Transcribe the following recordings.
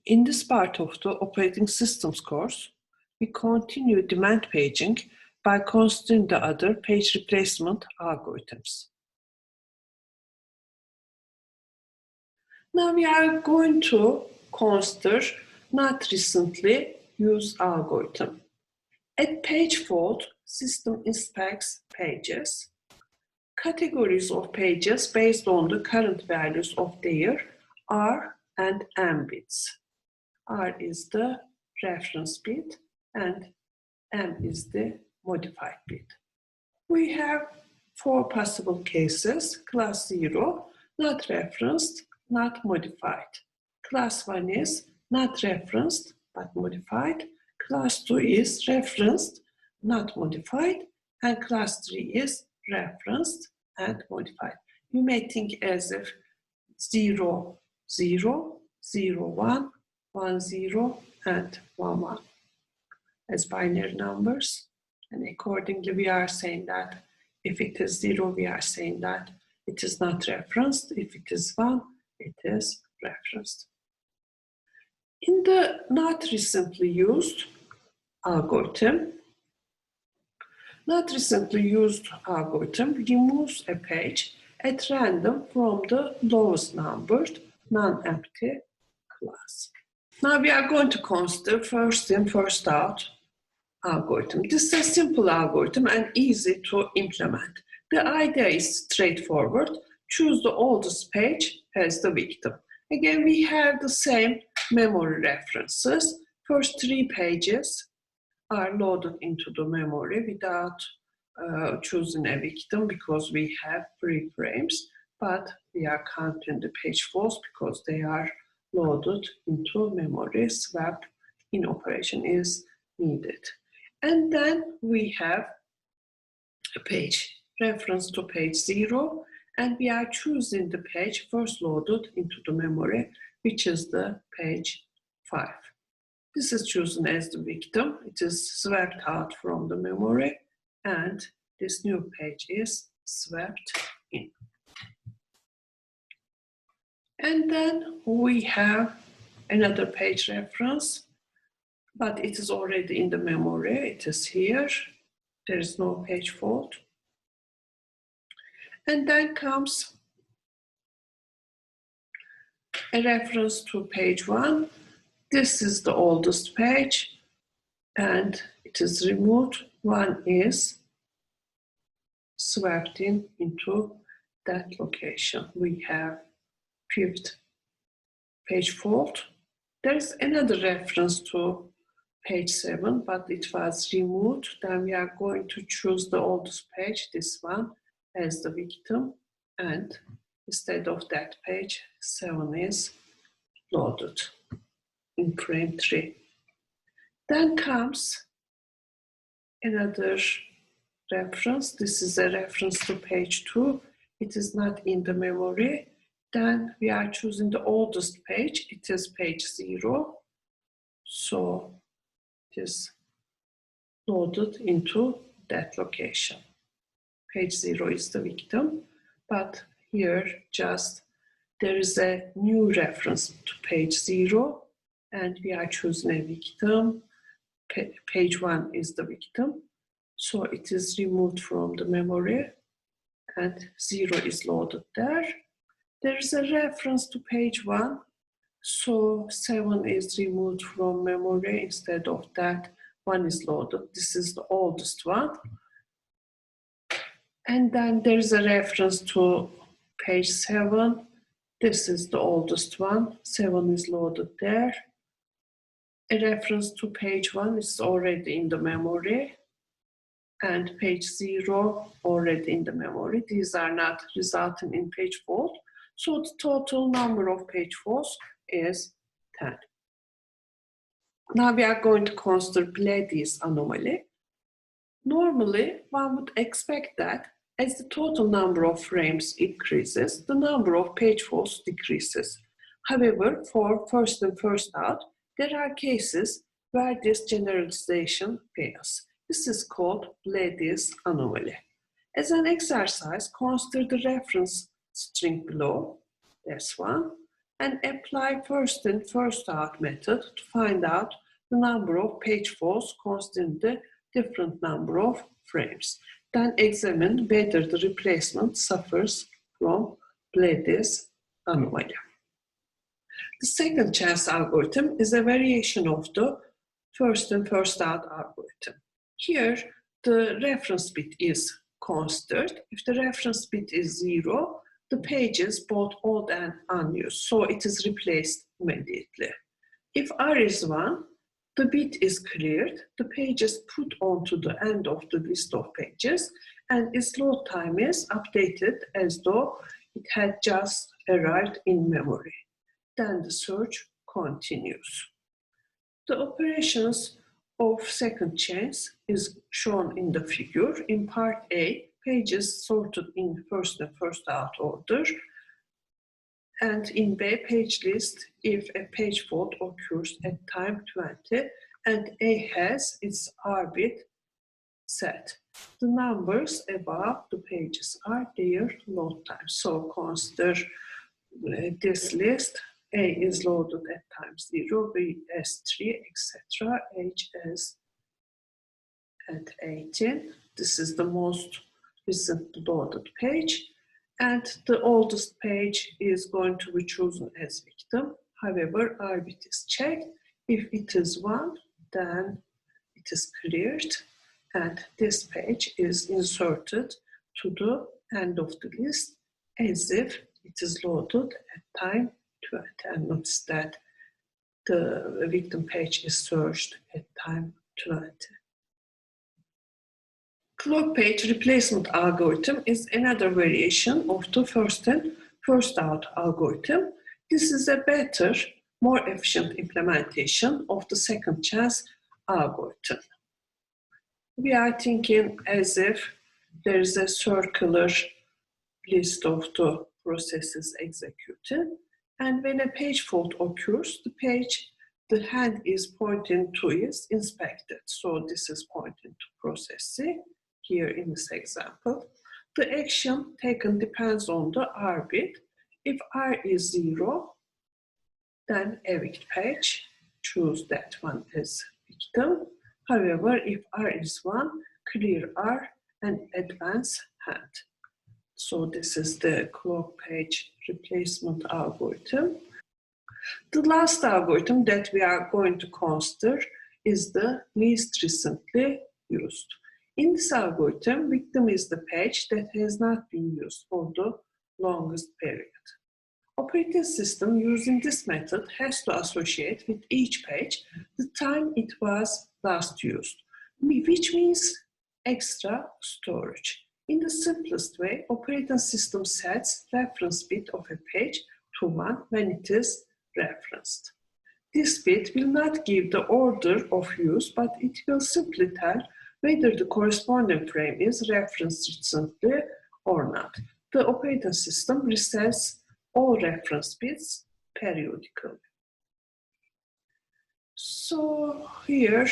In this part of the operating systems course, we continue demand paging by considering the other page replacement algorithms. Now we are going to consider not recently used algorithm. At page fault, system inspects pages, categories of pages based on the current values of their R and M bits. R is the reference bit and M is the modified bit. We have four possible cases: class 0, not referenced, not modified. Class 1 is not referenced but modified. Class 2 is referenced, not modified. And class 3 is referenced and modified. You may think as if 0, 0, 0, 1, 1, 0, and 1, 1 as binary numbers. And accordingly, we are saying that if it is 0, we are saying that it is not referenced. If it is 1, it is referenced. In the not recently used algorithm, removes a page at random from the lowest numbered non-empty class. Now we are going to consider first in, first out algorithm. This is a simple algorithm and easy to implement. The idea is straightforward. Choose the oldest page as the victim. Again, we have the same memory references. First 3 pages are loaded into the memory without choosing a victim because we have free frames, but we are counting the page faults because they are loaded into memory. Swap in operation is needed. And then we have a page reference to page 0, and we are choosing the page first loaded into the memory, which is the page 5. This is chosen as the victim. It is swapped out from the memory, and this new page is swapped in. And then we have another page reference, but it is already in the memory. It is here. There is no page fault. And then comes a reference to page 1. This is the oldest page, and it is removed. 1 is swapped into that location. We have 5th page fault. There is another reference to page 7, but it was removed. Then we are going to choose the oldest page, this one, as the victim, and instead of that page, 7 is loaded in frame 3. Then comes another reference. This is a reference to page 2. It is not in the memory. Then we are choosing the oldest page. It is page 0. So it is loaded into that location. Page 0 is the victim, but here just there is a new reference to page 0, and we are choosing a victim. Page 1 is the victim, so it is removed from the memory, and 0 is loaded there. There is a reference to page 1, so 7 is removed from memory. Instead of that, 1 is loaded. This is the oldest one. And then there's a reference to page 7. This is the oldest one. 7 is loaded there. A reference to page 1 is already in the memory. And page 0 already in the memory. These are not resulting in page fault. So the total number of page faults is 10. Now we are going to consider Blady's anomaly. Normally, one would expect that as the total number of frames increases, the number of page faults decreases. However, for first in, first out, there are cases where this generalization fails. This is called Blady's anomaly. As an exercise, consider the reference string below, this one, and apply first in, first out method to find out the number of page faults considering the different number of frames. Then examine whether the replacement suffers from Blade's anomaly. The second chance algorithm is a variation of the first in, first out algorithm. Here, the reference bit is considered. If the reference bit is 0, the page is both odd and unused, so it is replaced immediately. If R is 1, the bit is cleared, the page is put onto the end of the list of pages, and its load time is updated as though it had just arrived in memory. Then the search continues. The operations of second chance is shown in the figure. In part A, pages sorted in first and first out order. And in B, page list if a page fault occurs at time 20 and A has its R bit set. The numbers above the pages are their load time. So consider this list. A is loaded at time 0, B as 3, etc. H as at 18. This is the most recently loaded page. And the oldest page is going to be chosen as victim. However, R bit is checked. If it is 1, then it is cleared. And this page is inserted to the end of the list as if it is loaded at time 20. And notice that the victim page is searched at time 20. Clock page replacement algorithm is another variation of the first in, first out algorithm. This is a better, more efficient implementation of the second chance algorithm. We are thinking as if there is a circular list of the processes executed, and when a page fault occurs, the page the hand is pointing to is inspected. So this is pointing to process C. Here in this example, the action taken depends on the R bit. If R is 0, then evict page, choose that one as victim. However, if R is 1, clear R and advance hand. So this is the clock page replacement algorithm. The last algorithm that we are going to consider is the least recently used. In this algorithm, victim is the page that has not been used for the longest period. Operating system using this method has to associate with each page the time it was last used, which means extra storage. In the simplest way, operating system sets reference bit of a page to 1 when it is referenced. This bit will not give the order of use, but it will simply tell whether the corresponding frame is referenced recently or not. The operating system resets all reference bits periodically. So here,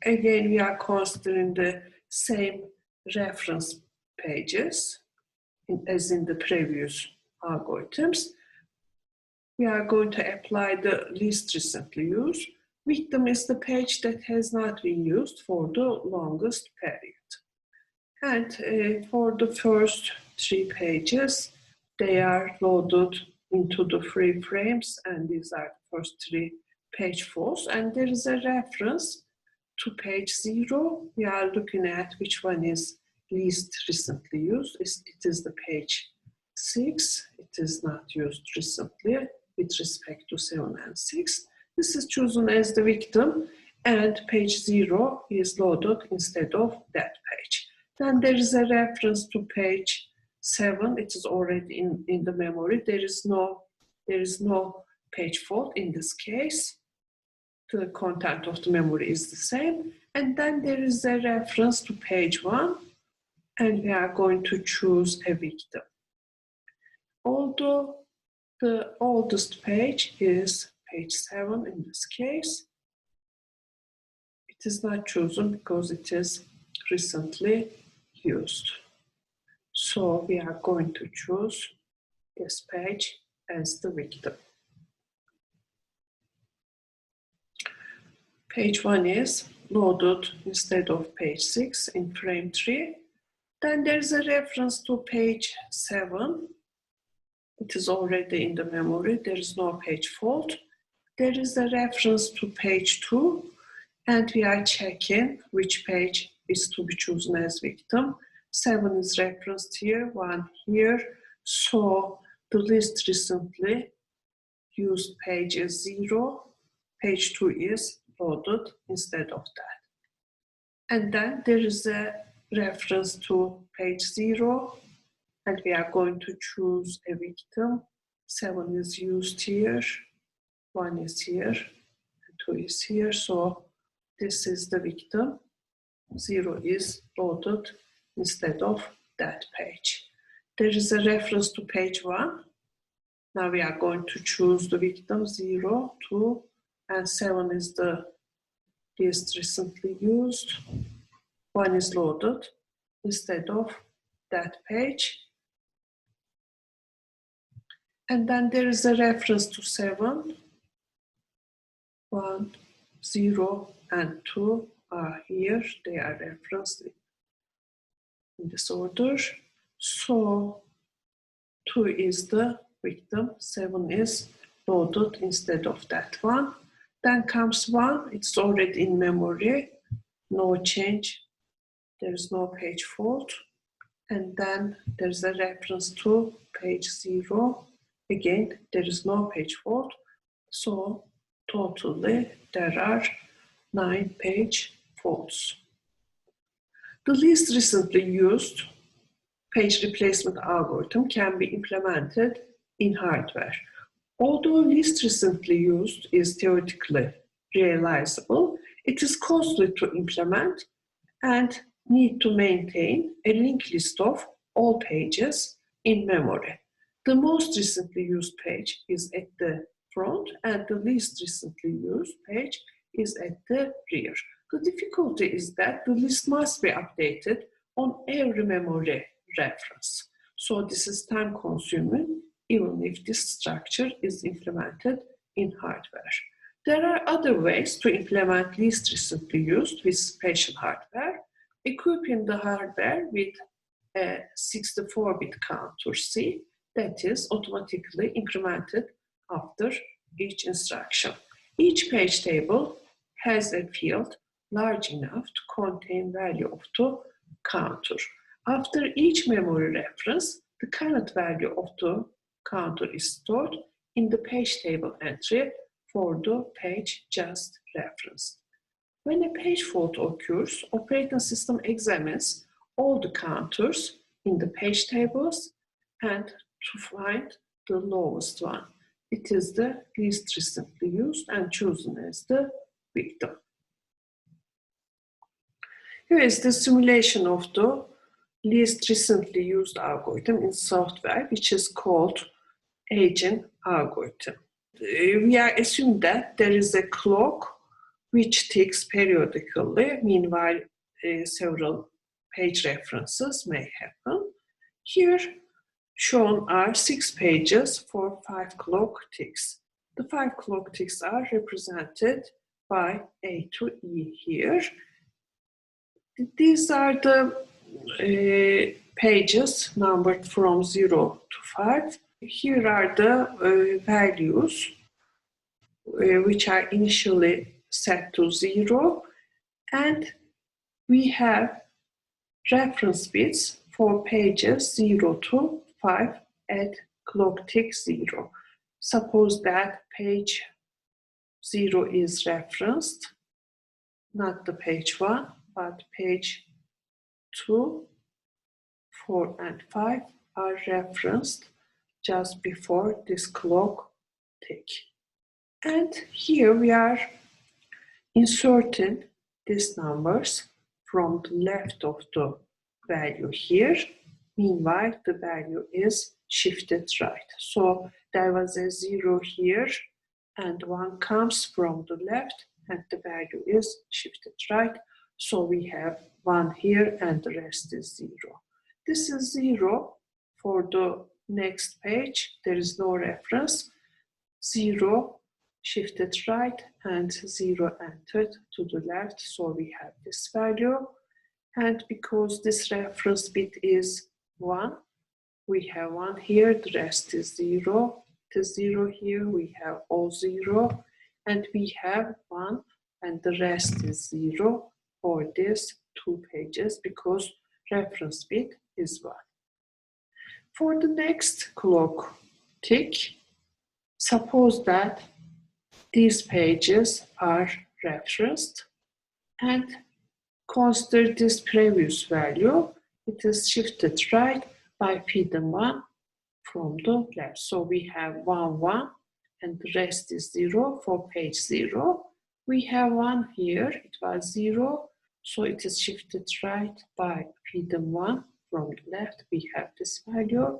again, we are considering the same reference pages as in the previous algorithms. We are going to apply the least recently used. Victim is the page that has not been used for the longest period. And for the first 3 pages, they are loaded into the free frames, and these are the first 3 page faults. And there is a reference to page 0. We are looking at which one is least recently used. It is the page 6. It is not used recently with respect to 7 and 6. This is chosen as the victim, and page 0 is loaded instead of that page. Then there is a reference to page 7. It is already in the memory. There is no page fault in this case. The content of the memory is the same. And then there is a reference to page 1, and we are going to choose a victim. Although the oldest page is page 7 in this case, it is not chosen because it is recently used. So we are going to choose this page as the victim. Page 1 is loaded instead of page 6 in frame 3. Then there's a reference to page 7. It is already in the memory. There is no page fault. There is a reference to page 2, and we are checking which page is to be chosen as victim. 7 is referenced here, 1 here. So the least recently used page is 0. Page 2 is loaded instead of that. And then there is a reference to page 0, and we are going to choose a victim. 7 is used here, 1 is here, and 2 is here. So this is the victim. 0 is loaded instead of that page. There is a reference to page 1. Now we are going to choose the victim. 0, 2, and 7 is the least recently used. 1 is loaded instead of that page. And then there is a reference to 7. 1, 0, and 2 are here. They are referenced in this order. So 2 is the victim. 7 is loaded instead of that one. Then comes 1. It's already in memory. No change. There's no page fault. And then there's a reference to page 0. Again, there is no page fault. So totally there are 9 page faults. The least recently used page replacement algorithm can be implemented in hardware. Although least recently used is theoretically realizable, it is costly to implement and need to maintain a linked list of all pages in memory. The most recently used page is at the front, and the least recently used page is at the rear. The difficulty is that the list must be updated on every memory reference. So this is time consuming, even if this structure is implemented in hardware. There are other ways to implement least recently used with special hardware. Equipping the hardware with a 64-bit counter C that is automatically incremented after each instruction. Each page table has a field large enough to contain value of the counter. After each memory reference, the current value of the counter is stored in the page table entry for the page just referenced. When a page fault occurs, operating system examines all the counters in the page tables and to find the lowest one. It is the least recently used and chosen as the victim. Here is the simulation of the least recently used algorithm in software, which is called aging algorithm. We are assuming that there is a clock which ticks periodically. Meanwhile, several page references may happen. Here shown are 6 pages for 5 clock ticks. The 5 clock ticks are represented by A to E here. These are the pages numbered from 0 to 5. Here are the values which are initially set to 0, and we have reference bits for pages 0 to 5 at clock tick 0. Suppose that page 0 is referenced, not the page 1, but page 2, 4, and 5 are referenced just before this clock tick. And here we are inserting these numbers from the left of the value here. Meanwhile, the value is shifted right. So there was a 0 here, and 1 comes from the left, and the value is shifted right. So we have 1 here, and the rest is 0. This is 0 for the next page. There is no reference. 0 shifted right and 0 entered to the left. So we have this value. And because this reference bit is 1, we have 1 here, the rest is 0. It is 0 here, we have all 0. And we have 1 and the rest is 0 for these 2 pages because reference bit is 1. For the next clock tick, suppose that these pages are referenced and consider this previous value. It is shifted right by feeding 1 from the left. So we have 1, 1, and the rest is 0 for page 0. We have 1 here, it was 0, so it is shifted right by feeding 1 from the left. We have this value,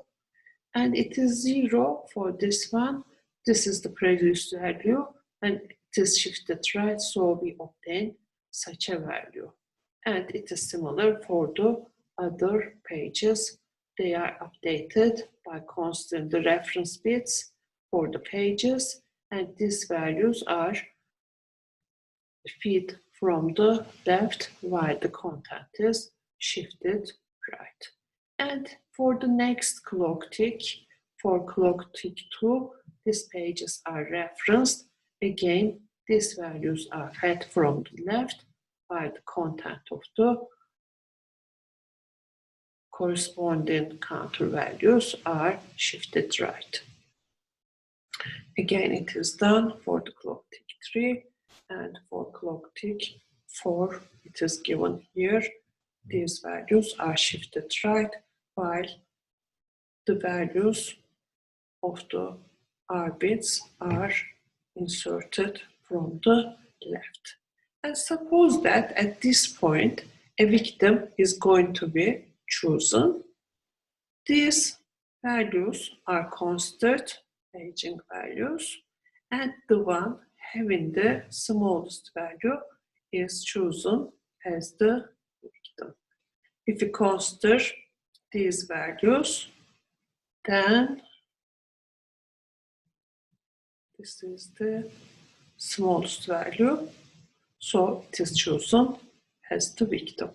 and it is 0 for this one. This is the previous value, and it is shifted right, so we obtain such a value. And it is similar for the other pages. They are updated by considering the reference bits for the pages, and these values are fed from the left while the content is shifted right. And for the next clock tick, for clock tick 2, these pages are referenced. Again, these values are fed from the left while the content of the corresponding counter values are shifted right. Again, it is done for the clock tick 3, and for clock tick 4, it is given here. These values are shifted right while the values of the R bits are inserted from the left. And suppose that at this point a victim is going to be chosen. These values are considered paging values, and the one having the smallest value is chosen as the victim. If we consider these values, then this is the smallest value, so it is chosen as the victim.